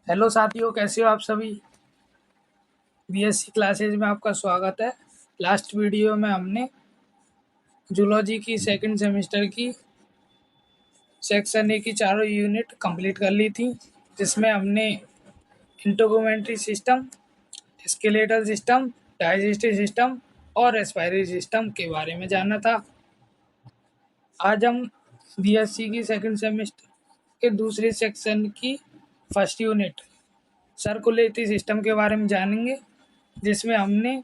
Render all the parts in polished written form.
Hello साथियों, कैसे हो आप सभी। बीएससी क्लासेज में आपका स्वागत है। लास्ट वीडियो में हमने जूलॉजी की सेकंड सेमेस्टर की सेक्शन ए की चारों यूनिट कंप्लीट कर ली थी, जिसमें हमने integumentary system, skeletal system, digestive system और रेस्पिरेटरी सिस्टम के बारे में जाना था। आज हम बीएससी की सेकंड सेमेस्टर के दूसरे सेक्शन की फर्स्ट यूनिट सर्कुलेटरी सिस्टम के बारे में जानेंगे, जिसमें हमने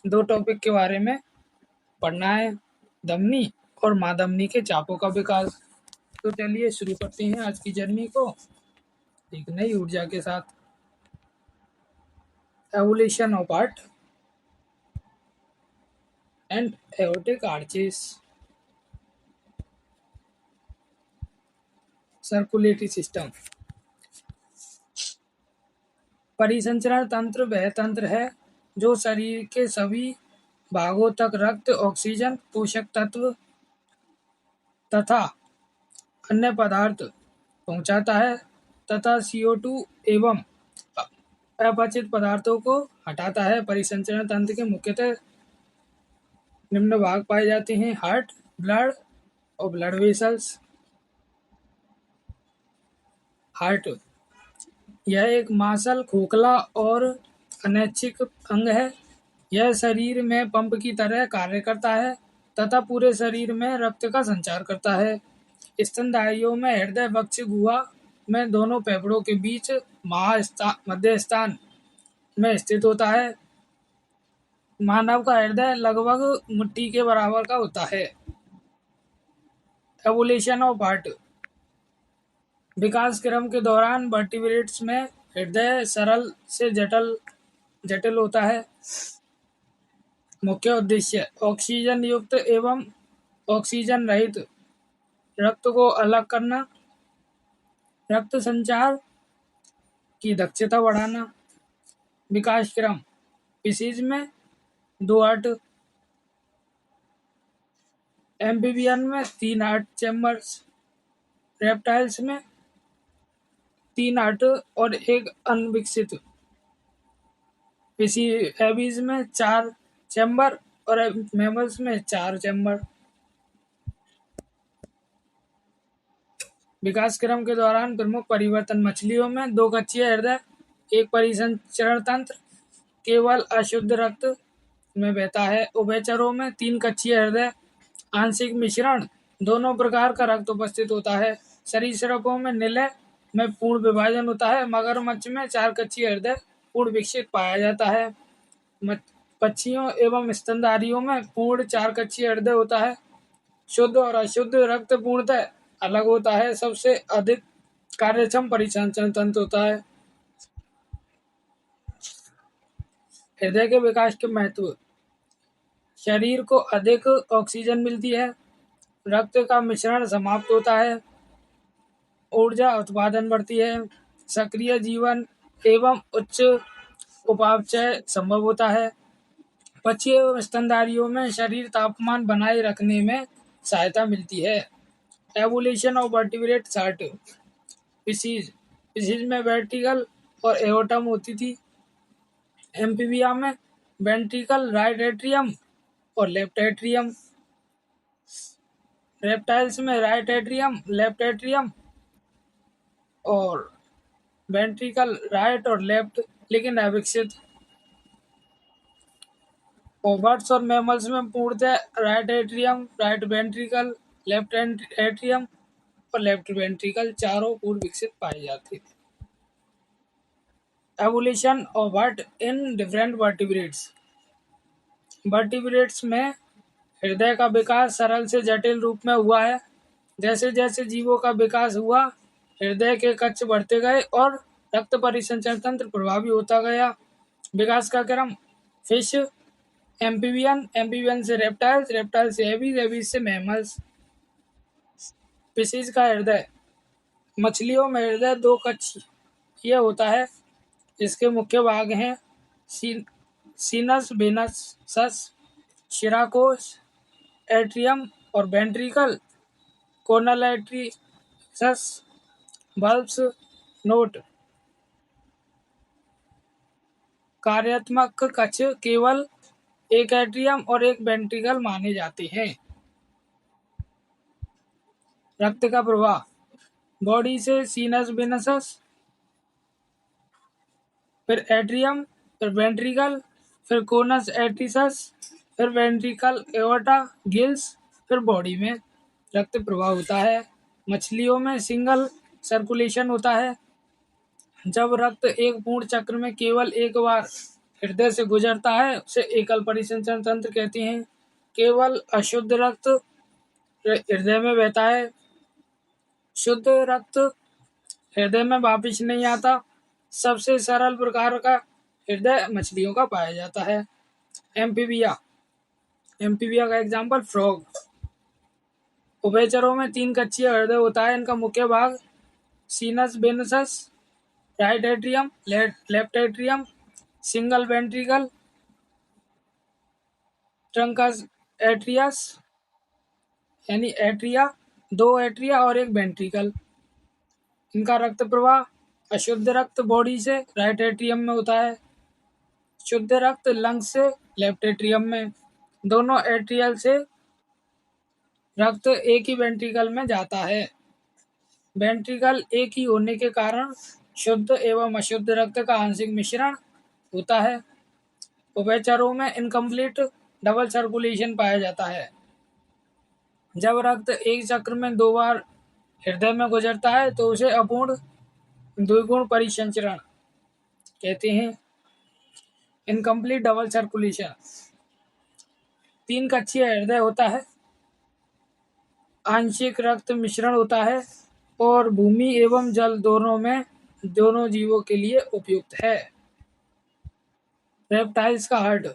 दो टॉपिक के बारे में पढ़ना है, धमनी और महाधमनी के चापों का विकास। तो चलिए शुरू करते हैं आज की जर्नी को एक नई ऊर्जा के साथ। Evolution of art and aortic arches. Circulatory system. परिसंचरण तंत्र वह तंत्र है जो शरीर के सभी भागों तक रक्त, ऑक्सीजन, पोषक तत्व तथा अन्य पदार्थ पहुंचाता है तथा CO2 एवं अपचित पदार्थों को हटाता है। परिसंचरण तंत्र के मुख्यतः निम्न भाग पाए जाते हैं: हार्ट, ब्लड और ब्लड वेसल्स। हार्ट यह एक मांसल, खोखला और अनैच्छिक अंग है। यह शरीर में पंप की तरह कार्य करता है तथा पूरे शरीर में रक्त का संचार करता है। स्तनधारियों में हृदय वक्ष गुहा में दोनों फेफड़ों के बीच मध्य स्थान में स्थित होता है। मानव का हृदय लगभग मुट्ठी के बराबर का होता है। Evolution of heart. विकास क्रम के दौरान वर्टिब्रेट्स में हृदय सरल से जटिल होता है। मुख्य उद्देश्य: ऑक्सीजन युक्त एवं ऑक्सीजन रहित रक्त को अलग करना, रक्त संचार की दक्षता बढ़ाना। विकास क्रम: स्पीशीज में 2 हार्ट, एम्फीबियन में 3 हार्ट चैम्बर्स, रेप्टाइल्स में 3 हार्ट और एक अनविकसित एबीज में 4 चैम्बर और मैमल्स में 4 चैम्बर। विकास क्रम के दौरान प्रमुख परिवर्तन: मछलियों में 2 कक्षीय हृदय, एक परिसंचरण तंत्र केवल अशुद्ध रक्त में बहता है। उभयचरों में 3 कक्षीय हृदय, आंशिक मिश्रण, दोनों प्रकार का रक्त उपस्थित होता है। सरीसृपों में निलय में पूर्ण विभाजन होता है। मगरमच्छ में 4 कक्षीय हृदय पूर्ण विकसित पाया जाता है। पक्षियों एवं स्तनधारियों में पूर्ण 4 कक्षीय हृदय होता है। शुद्ध और अशुद्ध रक्त पूर्णतः अलग होता है। सबसे अधिक कार्यक्षम परिसंचरण तंत्र होता है। हृदय के विकास के महत्व: शरीर को अधिक ऑक्सीजन मिलती है, रक्त का मिश्रण समाप्त होता है, ऊर्जा उत्पादन बढ़ती है, सक्रिय जीवन एवं उच्च उपापचय संभव होता है। पक्षी एवं स्तनधारियों में शरीर तापमान बनाए रखने में सहायता मिलती है। Evolution of vertebrate chart. Species में वर्टिकल और एओर्टम होती थी। एम्फीबिया में वेंट्रिकल, राइट एट्रियम और लेफ्ट एट्रियम। रेप्टाइल्स में राइट एट्रियम, लेफ्ट एट्रियम और वेंट्रिकल राइट और लेफ्ट, लेकिन अविकसित। बर्ड्स और मैमल्स में पूर्णतः right atrium, right ventricle, left atrium और लेफ्ट वेंट्रिकल चारों पूर्व विकसित पाए जाते थे। Evolution of heart in different vertebrates. Vertebrates में हृदय का विकास सरल से जटिल रूप में हुआ है। जैसे जैसे जीवों का विकास हुआ, हृदय के कक्ष बढ़ते गए और रक्त परिसंचरण तंत्र प्रभावी होता गया। विकास का क्रम: फिश, एम्फीबियन से रेप्टाइल्स, रेप्टाइल से एबीज, एबीज से मैमल्स। स्पीशीज का हृदय: मछलियों में हृदय 2 कक्षीय होता है। इसके मुख्य भाग हैं सीनस, वेनस, शिराकोश, एट्रियम और ventricle, Cornell Atreus, bulbs. Note: कार्यात्मक कक्ष केवल एक एट्रियम और एक वेंट्रिकल माने जाते हैं। रक्त का प्रवाह बॉडी से सीनस वेनसस, फिर एट्रियम, फिर वेंट्रिकल, फिर कोनस एट्रिसस, फिर वेंट्रिकल एओर्टा, गिल्स, फिर बॉडी में रक्त प्रवाह होता है। मछलियों में सिंगल सर्कुलेशन होता है। जब रक्त एक पूर्ण चक्र में केवल एक बार हृदय से गुजरता है उसे एकल परिसंचरण तंत्र कहते हैं। केवल अशुद्ध रक्त हृदय में बहता है। शुद्ध रक्त हृदय में वापस नहीं आता। सबसे सरल प्रकार का हृदय मछलियों का पाया जाता है। एम्फीबिया एम्फीबिया का एग्जाम्पल फ्रॉग। उभयचरों में 3 कक्षीय हृदय होता है। इनका मुख्य भाग sinus venosus, right atrium, left atrium, single ventricle, truncus arteriosus यानी एट्रिया, 2 एट्रिया और एक वेंट्रिकल। इनका रक्त प्रवाह अशुद्ध रक्त बॉडी से राइट एट्रियम में होता है। शुद्ध रक्त लंग्स से लेफ्ट एट्रियम में। दोनों एट्रियल से रक्त एक ही वेंट्रिकल में जाता है। वेंट्रिकल एक ही होने के कारण शुद्ध एवं अशुद्ध रक्त का आंशिक मिश्रण होता है। उभयचरों में इनकम्प्लीट डबल सर्कुलेशन पाया जाता है। जब रक्त एक चक्र में 2 बार हृदय में गुजरता है तो उसे अपूर्ण द्विगुण परिसंचरण कहते हैं। इनकम्प्लीट डबल सर्कुलेशन 3 कक्षीय हृदय होता है। आंशिक रक्त मिश्रण होता है और भूमि एवं जल दोनों जीवों के लिए उपयुक्त है। रेप्टाइल्स का हार्ट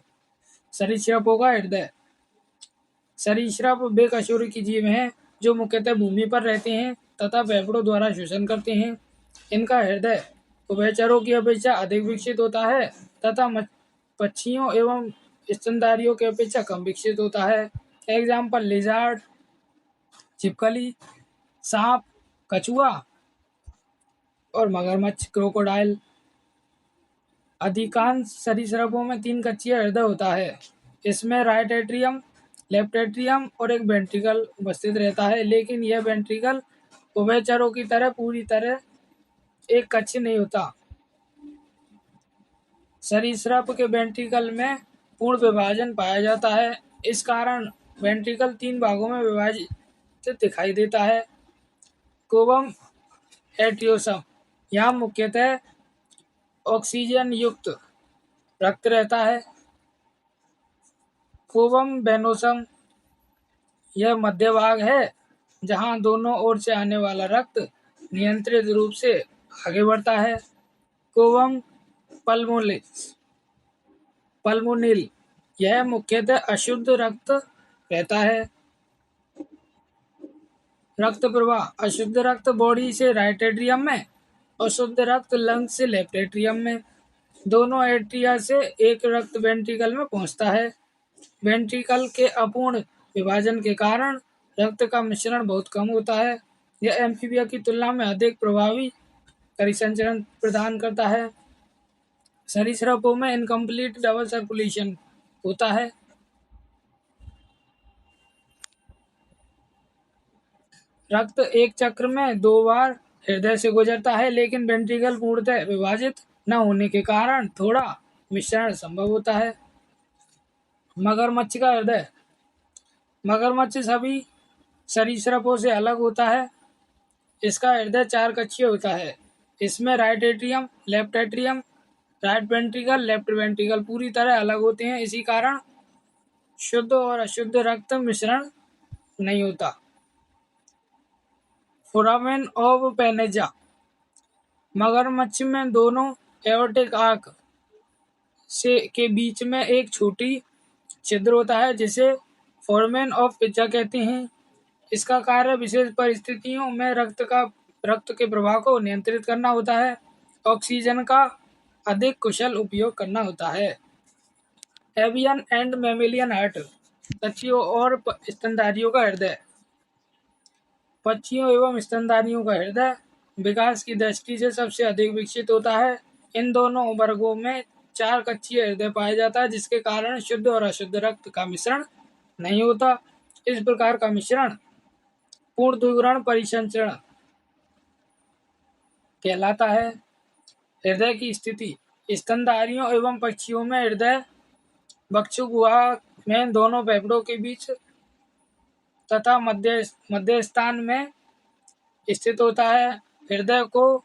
सरीसृपों का हृदय। सरीसृप वे कशेरुकी जीव हैं जो मुख्यतः भूमि पर रहते हैं तथा फेफड़ों द्वारा श्वसन करते हैं। इनका हृदय उभयचरों की अपेक्षा अधिक विकसित होता है तथा पक्षियों एवं स्तनधारियों की अपेक्षा कम विकसित होता है। एग्जाम्पल लिजार्ड, छिपकली, सांप, कछुआ और मगरमच्छ, क्रोकोडाइल। अधिकांश सरीसृपों में 3 कक्षीय हृदय होता है। इसमें राइट एट्रियम, लेफ्ट एट्रियम और एक वेंट्रिकल उपस्थित रहता है, लेकिन यह वेंट्रिकल उभयचरों की तरह पूरी तरह एक कक्ष नहीं होता। सरीसृप के वेंट्रिकल में पूर्ण विभाजन पाया जाता है। इस कारण वेंट्रिकल 3 भागों में विभाजित दिखाई देता है। कोवम एट्रियोसम यहाँ मुख्यतः ऑक्सीजन युक्त रक्त रहता है। कोवम वेनोसम यह मध्य भाग है जहां दोनों ओर से आने वाला रक्त नियंत्रित रूप से आगे बढ़ता है। कोवम पल्मोनिल यह मुख्यतः अशुद्ध रक्त रहता है। रक्त प्रवाह अशुद्ध रक्त बॉडी से राइट एट्रियम में और शुद्ध रक्त लंग्स से लेफ्ट एट्रियम में। दोनों एट्रिया से एक रक्त वेंट्रिकल में पहुंचता है। वेंट्रिकल के अपूर्ण विभाजन के कारण रक्त का मिश्रण बहुत कम होता है। यह एम्फीबिया की तुलना में अधिक प्रभावी परिसंचरण प्रदान करता है। सरीसृपों में इनकम्प्लीट डबल सर्कुलेशन होता है। रक्त एक चक्र में 2 बार हृदय से गुजरता है, लेकिन वेंट्रिकल पूर्णतः विभाजित न होने के कारण थोड़ा मिश्रण संभव होता है। मगरमच्छ का हृदय मगरमच्छ सभी सरीसृपों से अलग होता है। इसका हृदय 4 कक्षीय होता है। इसमें right atrium, left atrium, right ventricle, left ventricle पूरी तरह अलग होते हैं। इसी कारण शुद्ध और अशुद्ध रक्त मिश्रण नहीं होता। फोरामेन ऑफ पेनेजा मगरमच्छ में दोनों एओर्टिक आर्क के बीच में एक छोटी छिद्र होता है जिसे फोरामेन ऑफ पिज्जा कहते हैं। इसका कार्य विशेष परिस्थितियों में रक्त के प्रवाह को नियंत्रित करना होता है। ऑक्सीजन का अधिक कुशल उपयोग करना होता है। एवियन एंड मैमेलियन हार्ट पक्षियों और स्तनधारियों का हृदय। पक्षियों एवं स्तनधारियों का हृदय विकास की दृष्टि से सबसे अधिक विकसित होता है। इन दोनों वर्गों में 4 कक्षीय हृदय पाया जाता है, जिसके कारण शुद्ध और अशुद्ध रक्त का मिश्रण नहीं होता। इस प्रकार का मिश्रण पूर्ण द्विगुण परिसंचरण कहलाता है। हृदय की स्थिति, स्तनधारियों एवं पक्षियों में हृदय बक्षु गुहा में दोनों फेफड़ों के बीच तथा मध्य स्थान में स्थित होता है। हृदय को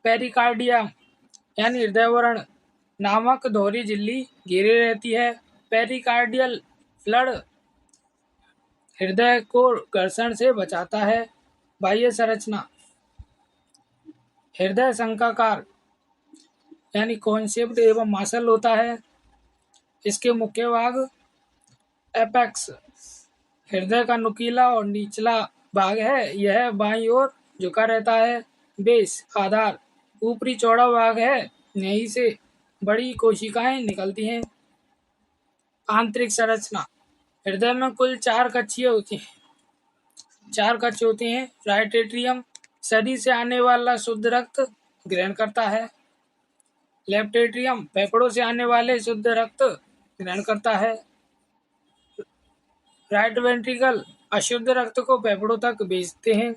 पेरिकार्डियम यानी हृदयवरण नामक दोहरी झिल्ली घेरे रहती है। पेरिकार्डियल फ्लड हृदय को घर्षण से बचाता है। बाह्य संरचना, हृदय शंक्वाकार यानी कॉन्सेप्ट एवं मासल होता है। इसके मुख्य भाग एपेक्स हृदय का नुकीला और निचला भाग है, यह बाईं ओर झुका रहता है। बेस आधार ऊपरी चौड़ा भाग है, यहीं से बड़ी कोशिकाएं निकलती हैं। आंतरिक संरचना, हृदय में कुल 4 कक्षीय होती हैं। 4 कक्ष होते हैं। राइट एट्रियम शरीर से आने वाला शुद्ध रक्त ग्रहण करता है। लेफ्ट एट्रियम फेफड़ों से आने वाले शुद्ध रक्त ग्रहण करता है। राइट वेंट्रिकल अशुद्ध रक्त को फेफड़ों तक भेजते हैं।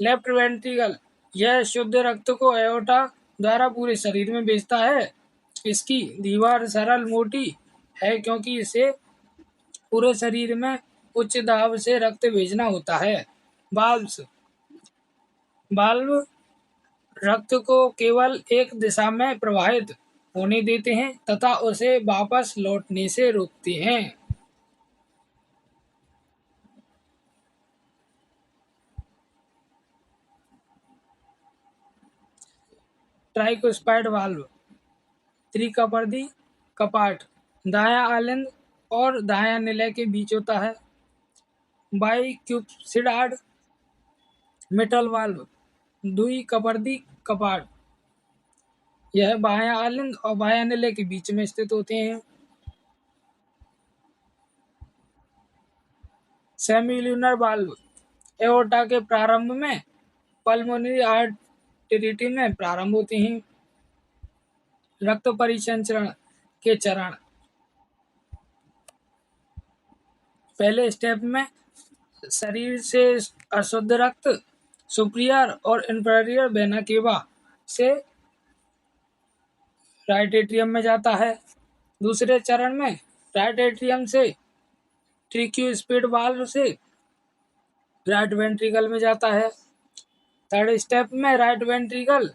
लेफ्ट वेंट्रिकल यह शुद्ध रक्त को एओर्टा द्वारा पूरे शरीर में भेजता है। इसकी दीवार सरल मोटी है क्योंकि इसे पूरे शरीर में उच्च दाब से रक्त भेजना होता है। वाल्व्स, वाल्व रक्त को केवल एक दिशा में प्रवाहित होने देते हैं तथा उसे वापस लौटने से रोकते हैं। ट्राइकोस्पाइड वाल्व, त्रिकपर्दी कपाट दायां आलिंद और दायां निलय के बीच होता है। बाइक्यूप्सिडाड मिटल वाल्व, द्विकपर्दी कपाट, यह बायां आलिंद और बायां निलय के बीच में स्थित होते हैं। सेमिल्यूनर वाल्व एओर्टा के प्रारंभ में पल्मोनरी आर्टरी में प्रारंभ होते हैं। रक्त परिसंचरण के चरण, पहले स्टेप में शरीर से अशुद्ध रक्त सुपीरियर और इंफीरियर वेना केवा से राइट एट्रियम में जाता है। दूसरे चरण में राइट एट्रियम से ट्रिक्यूस्पिड वाल्व से राइट वेंट्रिकल में जाता है। थर्ड स्टेप में राइट वेंट्रिकल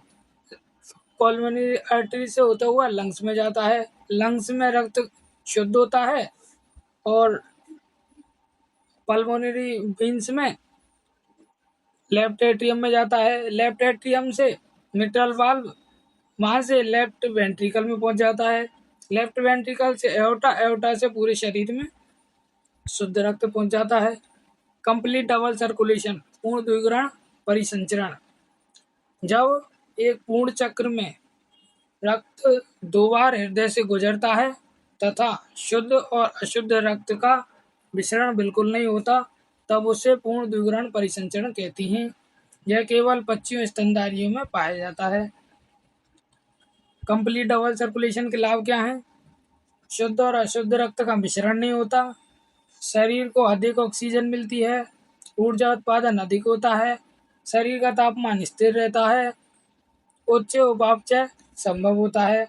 पल्मोनरी आर्टरी से होता हुआ लंग्स में जाता है। लंग्स में रक्त शुद्ध होता है और पल्मोनरी वेन्स में लेफ्ट एट्रियम में जाता है। लेफ्ट एट्रियम से मिट्रल वाल्व वहां से लेफ्ट वेंट्रिकल में पहुंच जाता है। लेफ्ट वेंट्रिकल से एओर्टा, एओर्टा से पूरे शरीर में शुद्ध रक्त पहुंच जाता है। कंप्लीट डबल सर्कुलेशन, पूर्ण द्विगुण परिसंचरण, जब एक पूर्ण चक्र में रक्त 2 बार हृदय से गुजरता है तथा शुद्ध और अशुद्ध रक्त का मिश्रण बिल्कुल नहीं होता, तब उसे पूर्ण द्विगुण परिसंचरण कहते हैं। यह केवल पक्षियों स्तनधारियों में पाया जाता है। कंप्लीट डबल सर्कुलेशन के लाभ क्या हैं? शुद्ध और अशुद्ध रक्त का मिश्रण नहीं होता, शरीर को अधिक ऑक्सीजन मिलती है, ऊर्जा उत्पादन अधिक होता है, शरीर का तापमान स्थिर रहता है, उच्च उपापचय संभव होता है।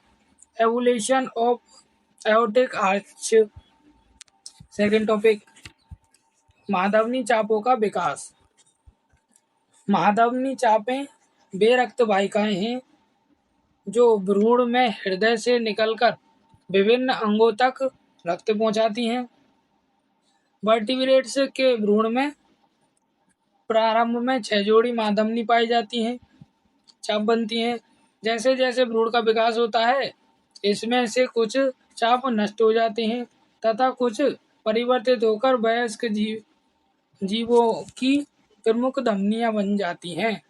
Evolution of aortic arch. Second topic, महाधमनी चापों का विकास। महाधमनी चापें वे रक्त वाहिकाएं हैं जो भ्रूण में हृदय से निकलकर विभिन्न अंगों तक रक्त पहुंचाती हैं। वर्टिब्रेट्स के भ्रूण में प्रारंभ में 6 जोड़ी महाधमनी पाई जाती हैं, चाप बनती हैं। जैसे जैसे भ्रूण का विकास होता है, इसमें से कुछ चाप नष्ट हो जाते हैं तथा कुछ परिवर्तित होकर वयस्क जीवों की प्रमुख धमनियां बन जाती हैं।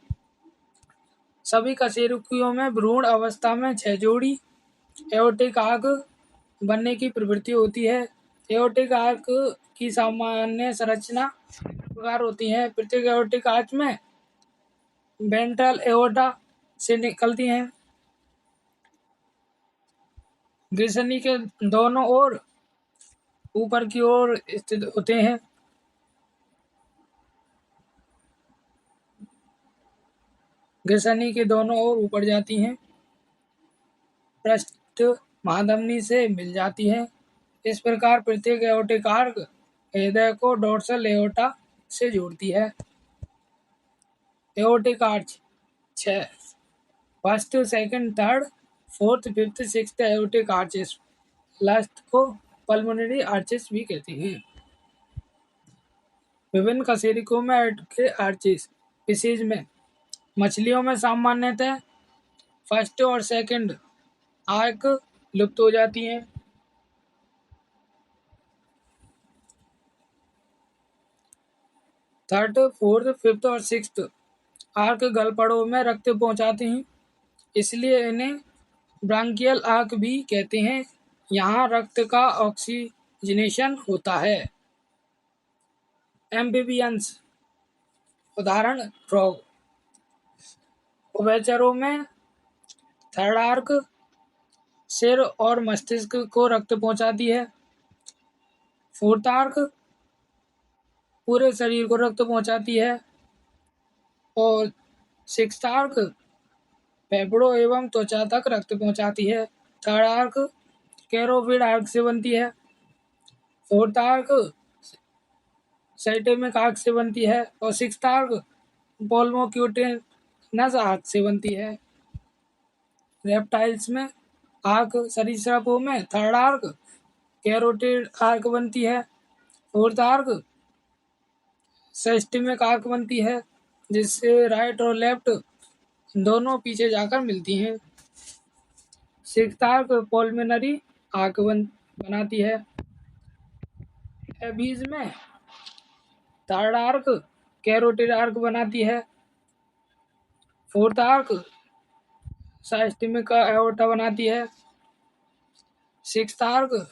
सभी कशेरुकियों में भ्रूण अवस्था में 6 जोड़ी एओर्टिक आर्क बनने की प्रवृत्ति होती है। एओर्टिक आर्क की सामान्य संरचना प्रकार होती है। प्रत्येक एओर्टिक आर्च में वेंट्रल एओर्टा से निकलती हैं। ग्रीसनी के दोनों ओर ऊपर की ओर स्थित होते हैं। ग्रीसनी के दोनों ओर ऊपर जाती हैं। पृष्ठ महाधमनी से मिल जाती है। इस प्रकार प्रत्येक एओर्टिक आर्क हृदय को डोर्सल एओर्टा से जोड़ती है। Aortic arch 6 first, second, third, fourth, fifth, sixth aortic arches. Last को पल्मोनरी आर्चेस भी कहते हैं। विभिन्न कशेरुकों में के आर्चेस स्पीशीज में मछलियों में सामान्यतः फर्स्ट और सेकंड आर्क लुप्त हो जाती हैं। थर्ड, फोर्थ, फिफ्थ और सिक्स्थ आर्क गलपड़ों में रक्त पहुंचाते हैं, इसलिए इन्हें ब्रांकियल आर्क भी कहते हैं। यहाँ रक्त का ऑक्सीजनेशन होता है। एम्फीबियंस उदाहरण फ्रॉग। उभयचरों में थर्ड आर्क सिर और मस्तिष्क को रक्त पहुंचाती है। फोर्थ आर्क पूरे शरीर को रक्त पहुंचाती है और सिक्स्थ आर्क फेफड़ों एवं त्वचा तक रक्त पहुंचाती है। थर्ड आर्क कैरोविड आर्क से बनती है। फोर्थ आर्क साइटेमिक आर्क से बनती है और सिक्स्थ आर्क पोल्मोक्यूटेनस आर्क से बनती है। रेप्टाइल्स में आर्क सरीसृपों में थर्ड आर्क कैरोटिड आर्क बनती है। फोर्थ आर्क सिस्टेमिक आर्क बनती है, जिससे राइट और लेफ्ट दोनों पीछे जाकर मिलती हैं। सिक्स्थ आर्क पल्मोनरी आर्क बनाती है। एबीज में थर्ड आर्क कैरोटिड आर्क बनाती है। फोर्थ आर्क सिस्टेमिक एओर्टा बनाती है। सिक्स्थ आर्क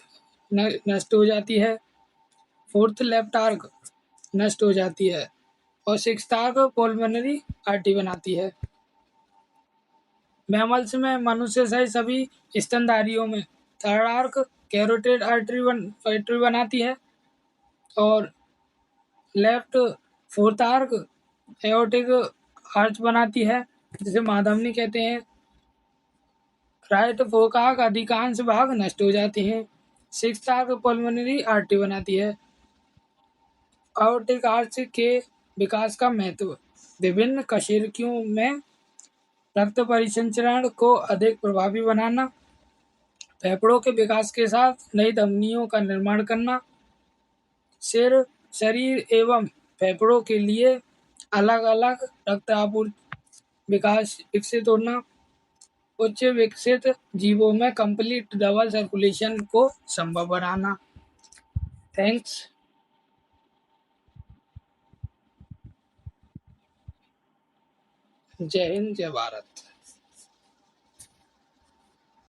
नष्ट हो जाती है। फोर्थ लेफ्ट आर्क नष्ट हो जाती है और सिक्स्थ आर्क पल्मोनरी आर्टरी बनाती है। मैमल्स में मनुष्य सहित सभी स्तनधारियों में थर्ड आर्क कैरोटिड आर्टरी बनाती है और left fourth arc aortic arch बनाती है, जिसे महाधमनी कहते हैं। राइट फोर्थ आर्क अधिकांश भाग नष्ट हो जाते हैं। सिक्स्थ आर्क पल्मोनरी आर्टरी बनाती है। एओर्टिक आर्च के विकास का महत्व। विभिन्न कशेरुकियों में रक्त परिसंचरण को अधिक प्रभावी बनाना, फेफड़ों के विकास के साथ नई धमनियों का निर्माण करना, सिर, शरीर एवं फेफड़ों के लिए अलग अलग रक्त आपूर्ति विकास विकसित होना, उच्च विकसित जीवों में कंप्लीट डबल सर्कुलेशन को संभव बनाना। थैंक्स। जय हिंद, जय भारत।